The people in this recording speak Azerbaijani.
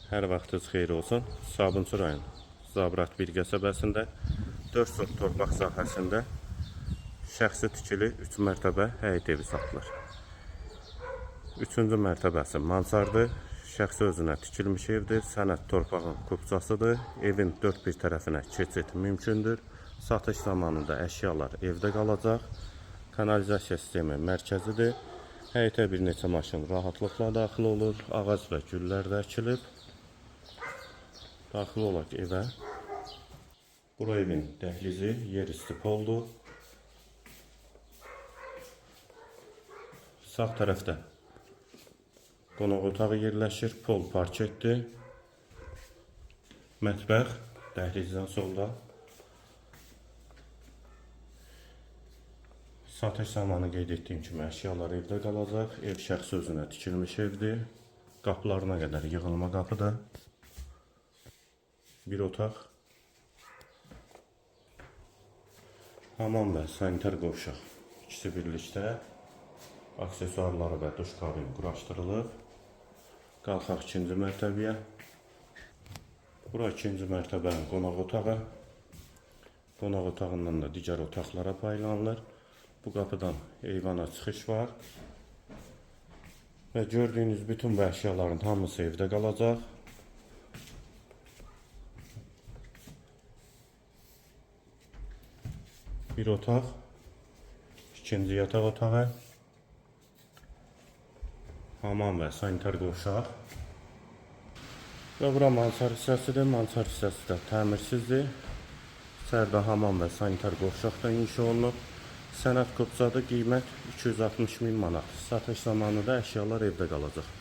Hər vaxtınız xeyir olsun. Sabunçu rayon Zabrat bir qəsəbəsində 4 sot torpaq sahəsində şəxsi tikili 3 mərtəbə həyət evi satılır. 3-cü mərtəbəsi mansardır. Şəxsi özünə tikilmiş evdir. Sənəd torpağın kupçasıdır. Evin 4 bir tərəfinə keçid mümkündür. Satış zamanında əşyalar evdə qalacaq. Kanalizasiya sistemi mərkəzidir. Həyətə bir neçə maşın rahatlıqla daxil olur. Ağac və güllər də əkilib. Daxil olaq evə. Bura evin dəhlizi, yer isti poldur. Sağ tərəfdə qonaq otağı yerləşir, pol parketdir. Mətbəx dəhlizdən solda. Satış zamanı qeyd etdiyim kimi əşyalar evdə qalacaq. Ev şəxsi özünə tikilmiş evdir. Qapılarına qədər yığılma qapıdır. Bir otaq, hamam və sanitar qovşaq ikisi birlikdə, aksesuarları və duş kabini quraşdırılıb. Qalxaq 2-ci mərtəbəyə. Bura 2-ci mərtəbənin qonaq otağı. Qonaq otağından da digər otaqlara paylanılır. Bu qapıdan eyvana çıxış var. Və gördüyünüz bütün bu əşyaların hamısı evdə qalacaq. Bir otaq, ikinci yataq otağı, hamam və sanitar qovşaq. Və bura mansar hissəsidir. Mansar hissəsi də təmirsizdir. İçəridə hamam və sanitar qovşaq da inşa olunub. Sənəd kupçadır, qiymət 260.000 manat. Satış zamanı da əşyalar evdə qalacaq.